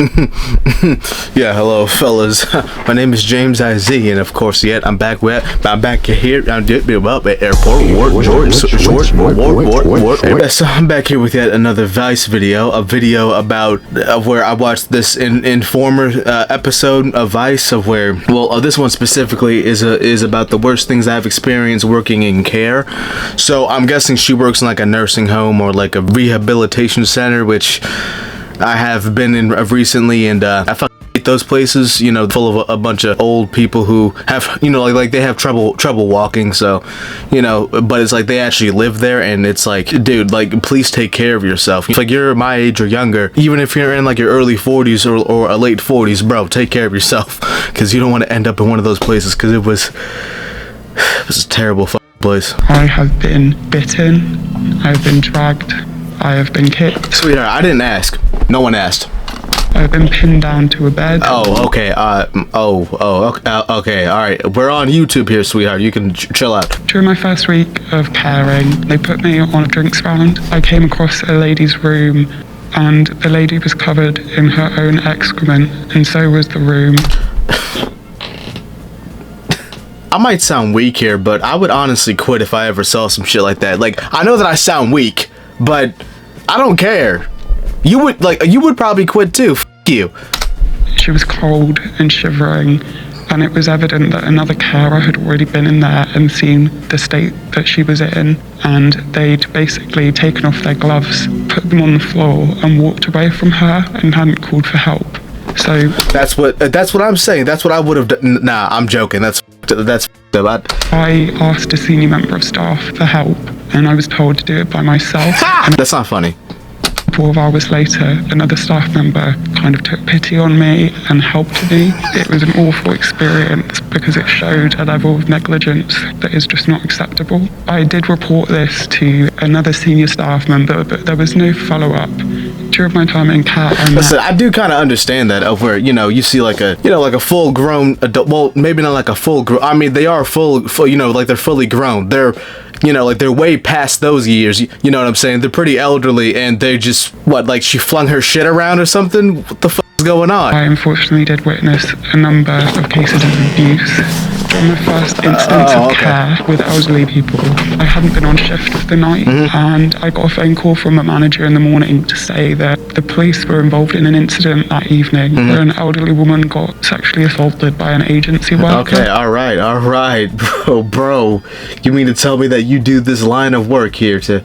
Yeah, hello, fellas. My name is James IZ, and of course, yet I'm back here. I'm at airport. So I'm back here with yet another Vice video. A video about where I watched this in former episode of Vice of where. Well, this one specifically is about the worst things I've experienced working in care. So I'm guessing she works in like a nursing home or like a rehabilitation center, which I have been in recently, and I fucking hate those places, you know, full of a bunch of old people who have, you know, like they have trouble walking, so, you know, but it's like they actually live there, and it's like, dude, like, please take care of yourself. It's like, you're my age or younger, even if you're in like your early 40s or late 40s, bro, take care of yourself, because you don't want to end up in one of those places, because it was a terrible fucking place. I have been bitten, I've been dragged, I have been kicked. Sweetheart, I didn't ask. No one asked. I've been pinned down to a bed. Oh, okay. Okay. All right. We're on YouTube here, sweetheart. You can chill out. During my first week of caring, they put me on a drinks round. I came across a lady's room, and the lady was covered in her own excrement, and so was the room. I might sound weak here, but I would honestly quit if I ever saw some shit like that. Like, I know that I sound weak, but I don't care. You would probably quit too. F you. She was cold and shivering, and it was evident that another carer had already been in there and seen the state that she was in, and they'd basically taken off their gloves, put them on the floor, and walked away from her and hadn't called for help. So that's what I'm saying. That's what I would have done. Nah, I'm joking. That's I asked a senior member of staff for help, and I was told to do it by myself. That's not funny. 4 hours later, another staff member kind of took pity on me and helped me. It was an awful experience because it showed a level of negligence that is just not acceptable. I did report this to another senior staff member, but there was no follow-up. During my time in care, listen, I do kind of understand that of where, you know, you see like a full-grown adult. Well, maybe not like a full-grown. I mean, they are full, you know, like they're fully grown. They're, you know, like they're way past those years. You know what I'm saying? They're pretty elderly, and they just, what, like she flung her shit around or something? What the fuck is going on? I unfortunately did witness a number of cases of abuse. During the first instance of care with elderly people, I hadn't been on shift for the night, and I got a phone call from a manager in the morning to say that the police were involved in an incident that evening where an elderly woman got sexually assaulted by an agency worker. Okay, all right, bro. You mean to tell me that you do this line of work here to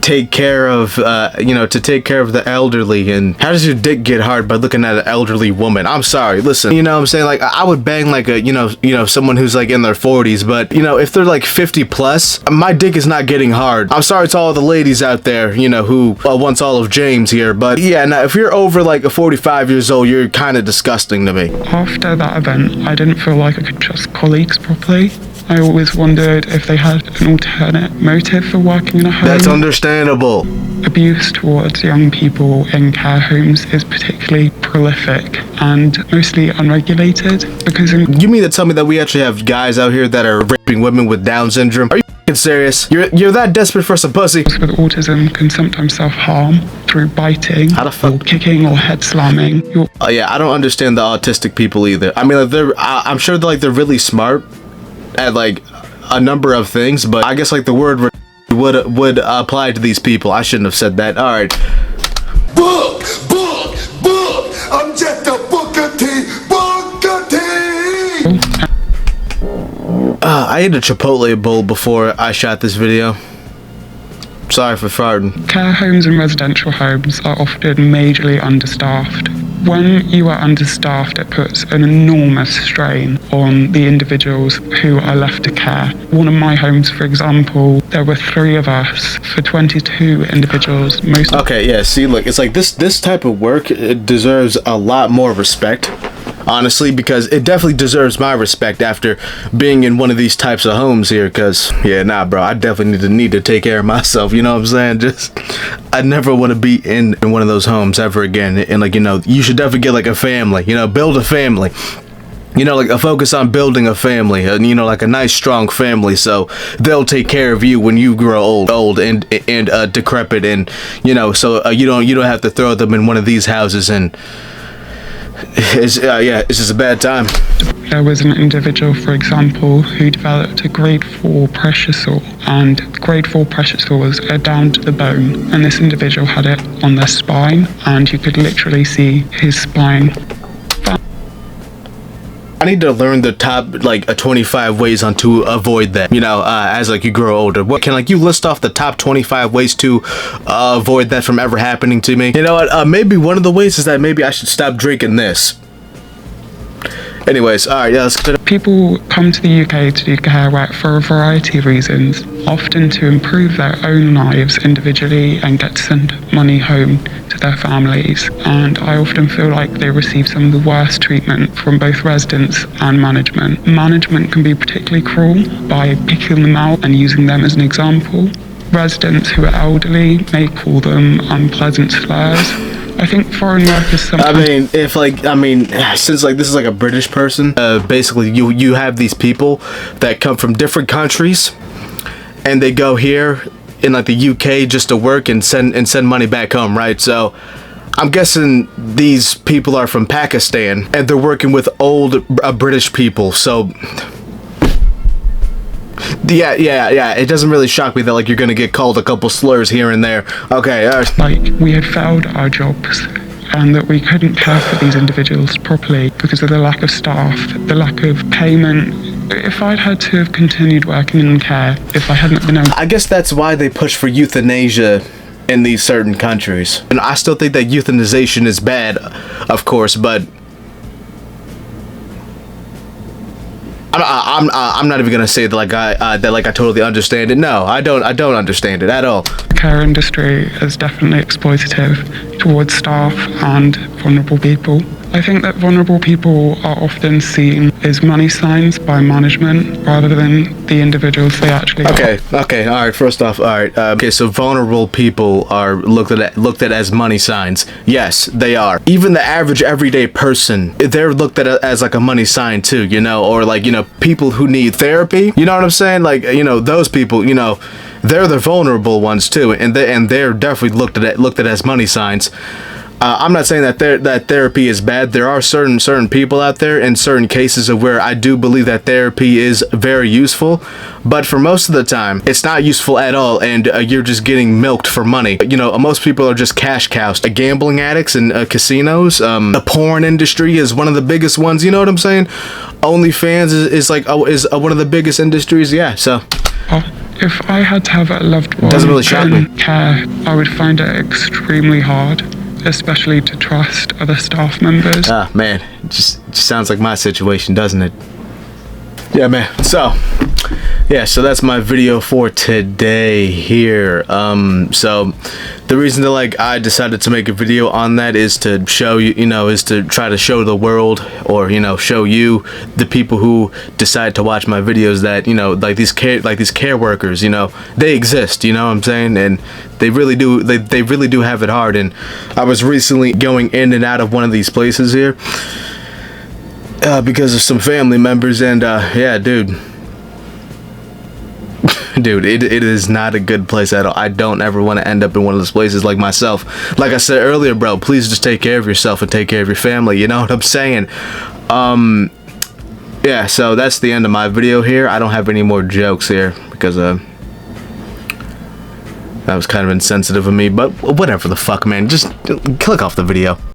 take care of, the elderly? And how does your dick get hard by looking at an elderly woman? I'm sorry. Listen, you know what I'm saying? Like, I would bang like a, you know, someone who's like in their 40s, but you know, if they're like 50 plus, my dick is not getting hard. I'm sorry to all the ladies out there, you know, who wants all of James here, but yeah, now if you're over like 45 years old, you're kind of disgusting to me. After that event, I didn't feel like I could trust colleagues properly. I always wondered if they had an alternate motive for working in a home. That's understandable. Abuse towards young people in care homes is particularly prolific and mostly unregulated because you mean to tell me that we actually have guys out here that are raping women with Down syndrome? Are you f***ing serious? You're that desperate for some pussy? With autism can sometimes self-harm through biting, or kicking, or head slamming. Yeah, I don't understand the autistic people either. I mean, like, I'm sure they're really smart at like a number of things, but I guess like the word would apply to these people. I shouldn't have said that. All right. Book. I'm just a Booker T. I ate a Chipotle bowl before I shot this video. Sorry for farting. Care homes and residential homes are often majorly understaffed. When you are understaffed, it puts an enormous strain on the individuals who are left to care. One of my homes, for example, there were 3 of us for 22 individuals. Okay, yeah, see, look, it's like this type of work, it deserves a lot more respect. Honestly, because it definitely deserves my respect after being in one of these types of homes here, because, yeah, nah, bro, I definitely need to take care of myself, you know what I'm saying? I never want to be in one of those homes ever again, and, like, you know, you should definitely get, like, a family, you know, build a family. You know, like a focus on building a family, and you know, like a nice strong family, so they'll take care of you when you grow old and decrepit, and you know, so you don't have to throw them in one of these houses and it's just a bad time. There was an individual, for example, who developed a grade 4 pressure sore, and grade 4 pressure sores are down to the bone, and this individual had it on their spine, and you could literally see his spine. I need to learn the top 25 ways on to avoid that, you know, as you grow older. What can you list off the top 25 ways to avoid that from ever happening to me? You know what, maybe one of the ways is that maybe I should stop drinking this. Anyways, alright, yeah, let's get it. People come to the UK to do care work for a variety of reasons, often to improve their own lives individually and get to send money home to their families. And I often feel like they receive some of the worst treatment from both residents and management. Management can be particularly cruel by picking them out and using them as an example. Residents who are elderly may call them unpleasant slurs. I think foreign workers sometimes... since this is a British person, basically you have these people that come from different countries, and they go here in the UK just to work and send money back home, right? So I'm guessing these people are from Pakistan, and they're working with old British people, so... Yeah, it doesn't really shock me that you're gonna get called a couple slurs here and there. Okay, we had failed our jobs, and that we couldn't care for these individuals properly because of the lack of staff, the lack of payment. If I'd had to have continued working in care, if I hadn't been able... I guess that's why they push for euthanasia in these certain countries. And I still think that euthanization is bad, of course, but I'm not even gonna say that I totally understand it. No, I don't understand it at all. The care industry is definitely exploitative towards staff and vulnerable people. I think that vulnerable people are often seen as money signs by management rather than the individuals they actually are. Okay, alright, first off, alright, okay, so vulnerable people are looked at as money signs. Yes, they are. Even the average everyday person, they're looked at as a money sign too, you know, or people who need therapy, you know what I'm saying? Those people, they're the vulnerable ones too, and they're definitely looked at as money signs. I'm not saying that therapy is bad. There are certain people out there in certain cases of where I do believe that therapy is very useful, but for most of the time it's not useful at all, and you're just getting milked for money. Most people are just cash cows. Gambling addicts and casinos. The porn industry is one of the biggest ones. You know what I'm saying? OnlyFans is one of the biggest industries. Yeah, so. If I had to have a loved one doesn't really shock me. Care, I would find it extremely hard, especially to trust other staff members. Ah, man, it just sounds like my situation, doesn't it? Yeah, man. So that's my video for today here. So the reason that I decided to make a video on that is to show you, is to try to show the world, or show you, the people who decide to watch my videos, that these care workers, they exist, you know what I'm saying, and they really do have it hard. And I was recently going in and out of one of these places here because of some family members, and yeah, dude, it is not a good place at all. I don't ever want to end up in one of those places like myself. Like I said earlier, bro, please just take care of yourself and take care of your family, you know what I'm saying? Yeah, so that's the end of my video here. I don't have any more jokes here because that was kind of insensitive of me, but whatever the fuck, man. Just click off the video.